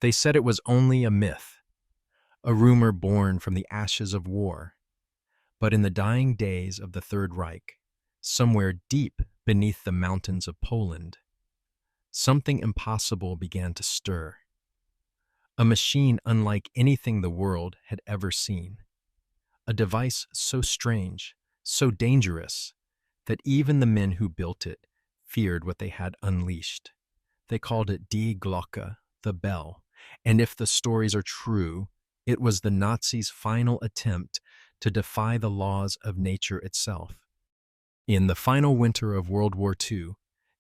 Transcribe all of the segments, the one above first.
They said it was only a myth, a rumor born from the ashes of war. But in the dying days of the Third Reich, somewhere deep beneath the mountains of Poland, something impossible began to stir. A machine unlike anything the world had ever seen. A device so strange, so dangerous, that even the men who built it feared what they had unleashed. They called it Die Glocke, the bell, and if the stories are true, it was the Nazis' final attempt to defy the laws of nature itself. In the final winter of World War II,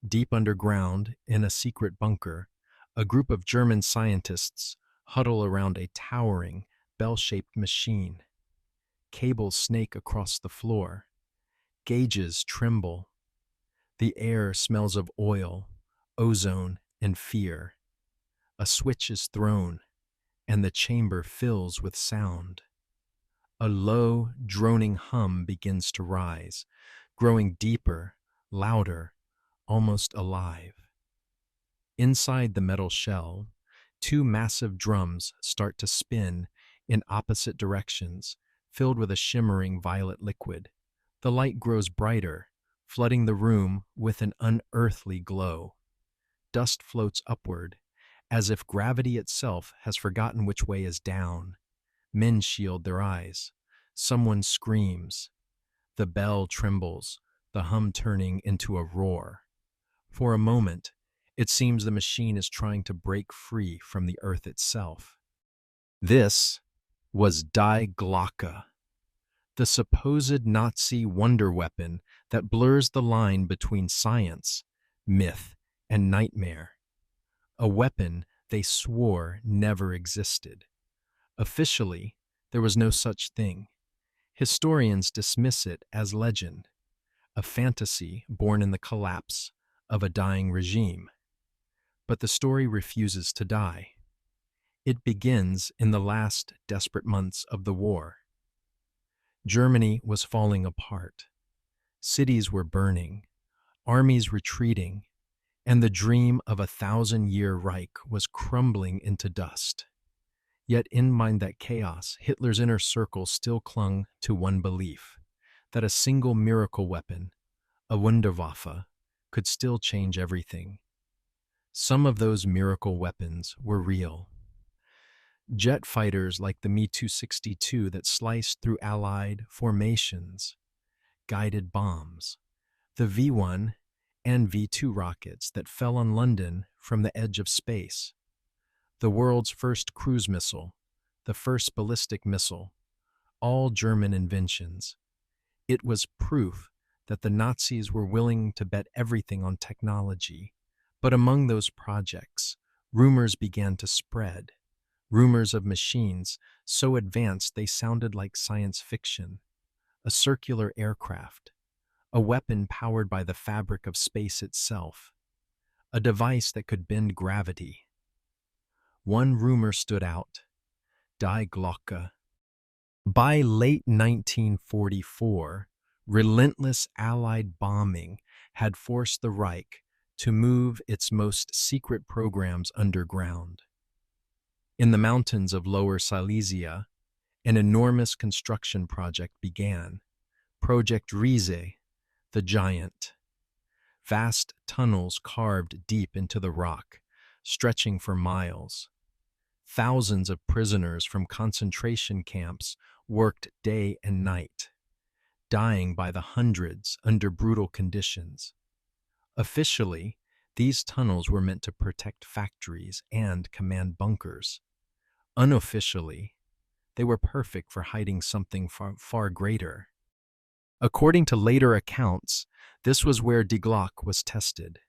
deep underground in a secret bunker, a group of German scientists huddle around a towering, bell-shaped machine. Cables snake across the floor. Gauges tremble. The air smells of oil, ozone, and fear. A switch is thrown, and the chamber fills with sound. A low, droning hum begins to rise, growing deeper, louder, almost alive. Inside the metal shell, two massive drums start to spin in opposite directions, filled with a shimmering violet liquid. The light grows brighter, flooding the room with an unearthly glow. Dust floats upward, as if gravity itself has forgotten which way is down. Men shield their eyes. Someone screams. The bell trembles, the hum turning into a roar. For a moment, it seems the machine is trying to break free from the earth itself. This was Die Glocke, the supposed Nazi wonder weapon that blurs the line between science, myth, and nightmare. A weapon they swore never existed. Officially, there was no such thing. Historians dismiss it as legend, a fantasy born in the collapse of a dying regime. But the story refuses to die. It begins in the last desperate months of the war. Germany was falling apart. Cities were burning, armies retreating, and the dream of a 1,000-year Reich was crumbling into dust. Yet in mind that chaos, Hitler's inner circle still clung to one belief, that a single miracle weapon, a Wunderwaffe, could still change everything. Some of those miracle weapons were real. Jet fighters like the Me-262 that sliced through Allied formations, guided bombs, the V-1 and V-2 rockets that fell on London from the edge of space, the world's first cruise missile, the first ballistic missile, all German inventions. It was proof that the Nazis were willing to bet everything on technology. But among those projects, rumors began to spread. Rumors of machines so advanced they sounded like science fiction. A circular aircraft, a weapon powered by the fabric of space itself, a device that could bend gravity. One rumor stood out: Die Glocke. By late 1944, relentless Allied bombing had forced the Reich to move its most secret programs underground. In the mountains of Lower Silesia, an enormous construction project began, Projekt Riese, the giant. Vast tunnels carved deep into the rock, stretching for miles. Thousands of prisoners from concentration camps worked day and night, dying by the hundreds under brutal conditions. Officially, these tunnels were meant to protect factories and command bunkers. Unofficially, they were perfect for hiding something far greater. According to later accounts, this was where Die Glocke was tested.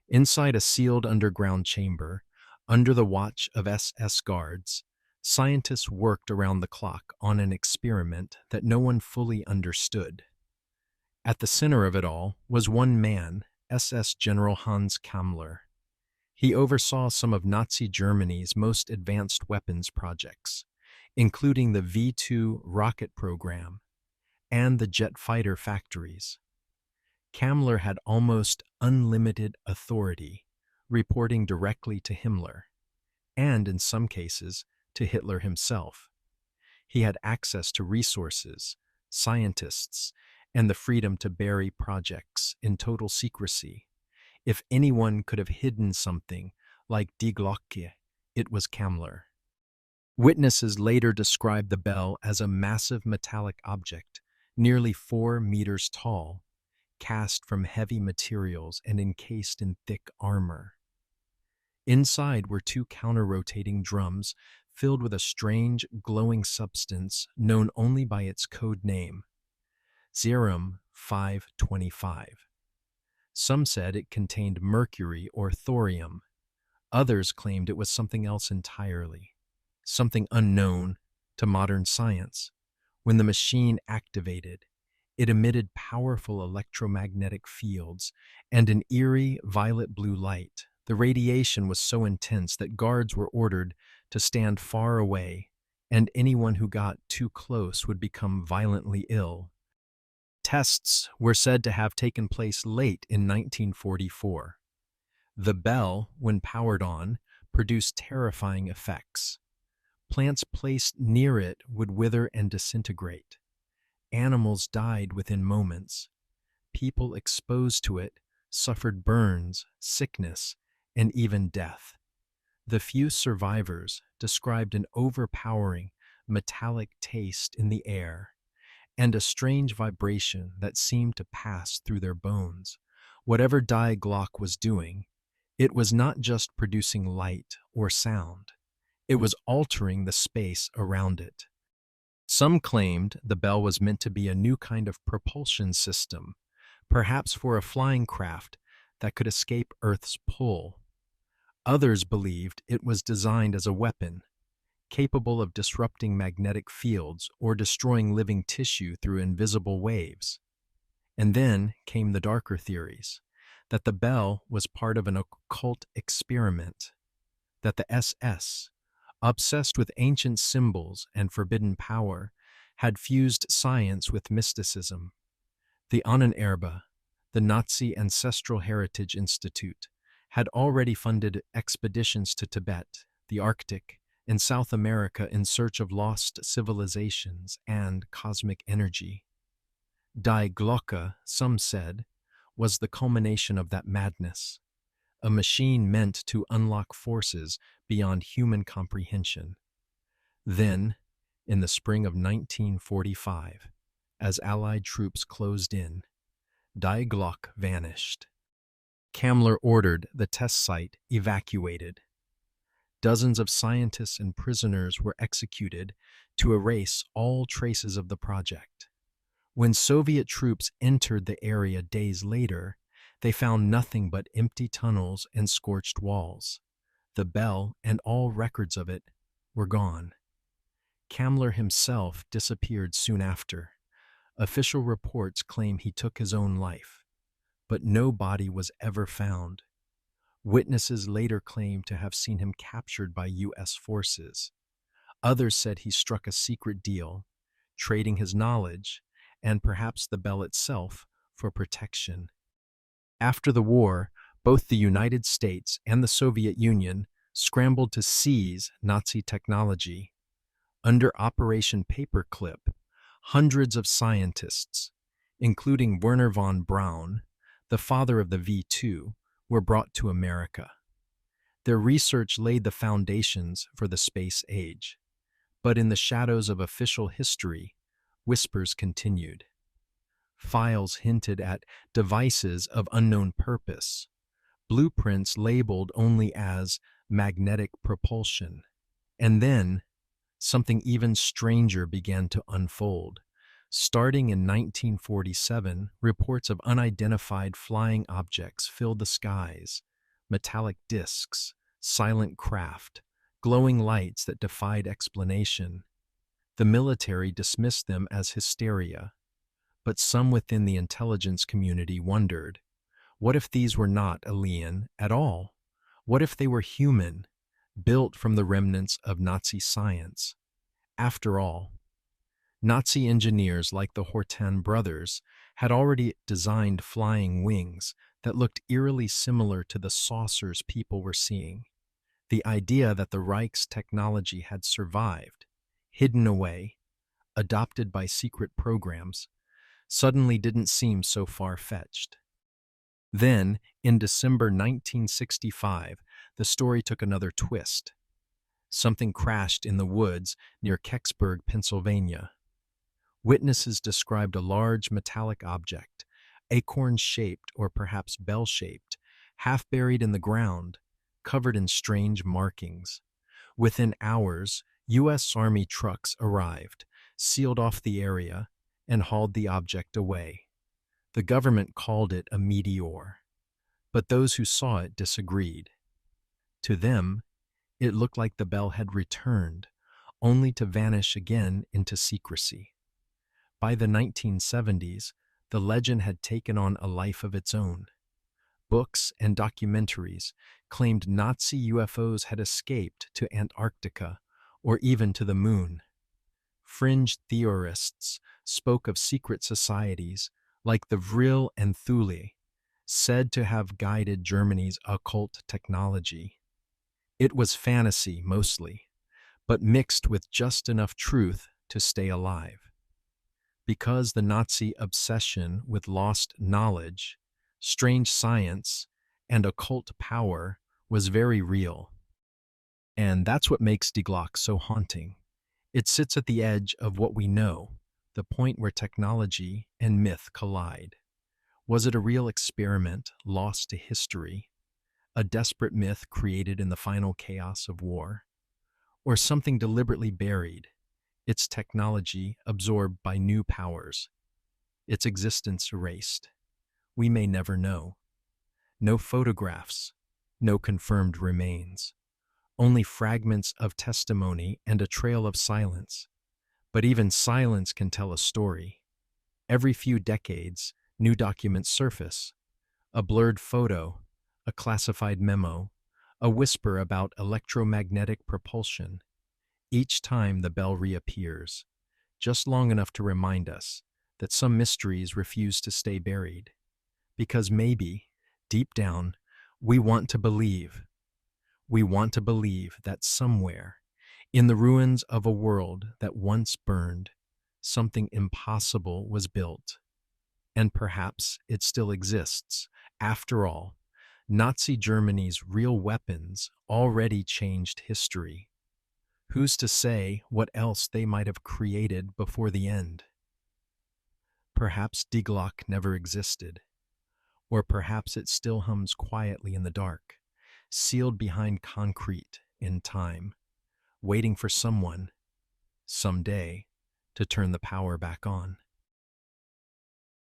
Inside a sealed underground chamber, under the watch of SS guards, scientists worked around the clock on an experiment that no one fully understood. At the center of it all was one man, SS General Hans Kammler. He oversaw some of Nazi Germany's most advanced weapons projects, including the V-2 rocket program and the jet fighter factories. Kammler had almost unlimited authority, reporting directly to Himmler. and in some cases, to Hitler himself. He had access to resources, scientists, and the freedom to bury projects in total secrecy. If anyone could have hidden something like Die Glocke, it was Kammler. Witnesses later described the bell as a massive metallic object, nearly 4 meters tall, cast from heavy materials and encased in thick armor. Inside were 2 counter-rotating drums filled with a strange, glowing substance known only by its code name, Zerum 525. Some said it contained mercury or thorium. Others claimed it was something else entirely, something unknown to modern science. When the machine activated, it emitted powerful electromagnetic fields and an eerie violet-blue light. The radiation was so intense that guards were ordered to stand far away, and anyone who got too close would become violently ill. Tests were said to have taken place late in 1944. The bell, when powered on, produced terrifying effects. Plants placed near it would wither and disintegrate. Animals died within moments. People exposed to it suffered burns, sickness, and even death. The few survivors described an overpowering, metallic taste in the air and a strange vibration that seemed to pass through their bones. Whatever Die Glocke was doing, it was not just producing light or sound. It was altering the space around it. Some claimed the bell was meant to be a new kind of propulsion system, perhaps for a flying craft that could escape Earth's pull. Others believed it was designed as a weapon, capable of disrupting magnetic fields or destroying living tissue through invisible waves. And then came the darker theories, that the bell was part of an occult experiment, that the SS, obsessed with ancient symbols and forbidden power, had fused science with mysticism. The Unending, the Nazi Ancestral Heritage Institute, had already funded expeditions to Tibet, the Arctic, and South America in search of lost civilizations and cosmic energy. Die Glocke, some said, was the culmination of that madness, a machine meant to unlock forces beyond human comprehension. Then, in the spring of 1945, as Allied troops closed in, Die Glocke vanished. Kammler ordered the test site evacuated. Dozens of scientists and prisoners were executed to erase all traces of the project. When Soviet troops entered the area days later, they found nothing but empty tunnels and scorched walls. The bell and all records of it were gone. Kammler himself disappeared soon after. Official reports claim he took his own life, but no body was ever found. Witnesses later claimed to have seen him captured by U.S. forces. Others said he struck a secret deal, trading his knowledge, and perhaps the bell itself, for protection. After the war, both the United States and the Soviet Union scrambled to seize Nazi technology. Under Operation Paperclip, hundreds of scientists, including Werner von Braun, the father of the V2, were brought to America. Their research laid the foundations for the space age. But in the shadows of official history, whispers continued. Files hinted at devices of unknown purpose, blueprints labeled only as magnetic propulsion. And then, something even stranger began to unfold. Starting in 1947, reports of unidentified flying objects filled the skies, metallic discs, silent craft, glowing lights that defied explanation. The military dismissed them as hysteria, but some within the intelligence community wondered, what if these were not alien at all? What if they were human, built from the remnants of Nazi science? After all, Nazi engineers like the Horten brothers had already designed flying wings that looked eerily similar to the saucers people were seeing. The idea that the Reich's technology had survived, hidden away, adopted by secret programs, suddenly didn't seem so far-fetched. Then, in December 1965, the story took another twist. Something crashed in the woods near Kecksburg, Pennsylvania. Witnesses described a large metallic object, acorn-shaped or perhaps bell-shaped, half buried in the ground, covered in strange markings. Within hours, U.S. Army trucks arrived, sealed off the area, and hauled the object away. The government called it a meteor, but those who saw it disagreed. To them, it looked like the bell had returned, only to vanish again into secrecy. By the 1970s, the legend had taken on a life of its own. Books and documentaries claimed Nazi UFOs had escaped to Antarctica or even to the moon. Fringe theorists spoke of secret societies like the Vril and Thule, said to have guided Germany's occult technology. It was fantasy mostly, but mixed with just enough truth to stay alive. Because the Nazi obsession with lost knowledge, strange science, and occult power was very real. And that's what makes Die Glocke so haunting. It sits at the edge of what we know, the point where technology and myth collide. Was it a real experiment lost to history, a desperate myth created in the final chaos of war, or something deliberately buried, its technology absorbed by new powers, its existence erased? We may never know. No photographs, no confirmed remains, only fragments of testimony and a trail of silence. But even silence can tell a story. Every few decades, new documents surface. A blurred photo, a classified memo, a whisper about electromagnetic propulsion. Each time the bell reappears, just long enough to remind us that some mysteries refuse to stay buried. Because maybe, deep down, we want to believe. We want to believe that somewhere, in the ruins of a world that once burned, something impossible was built. And perhaps it still exists. After all, Nazi Germany's real weapons already changed history. Who's to say what else they might have created before the end? Perhaps Die Glocke never existed. Or perhaps it still hums quietly in the dark, sealed behind concrete in time, waiting for someone, someday, to turn the power back on.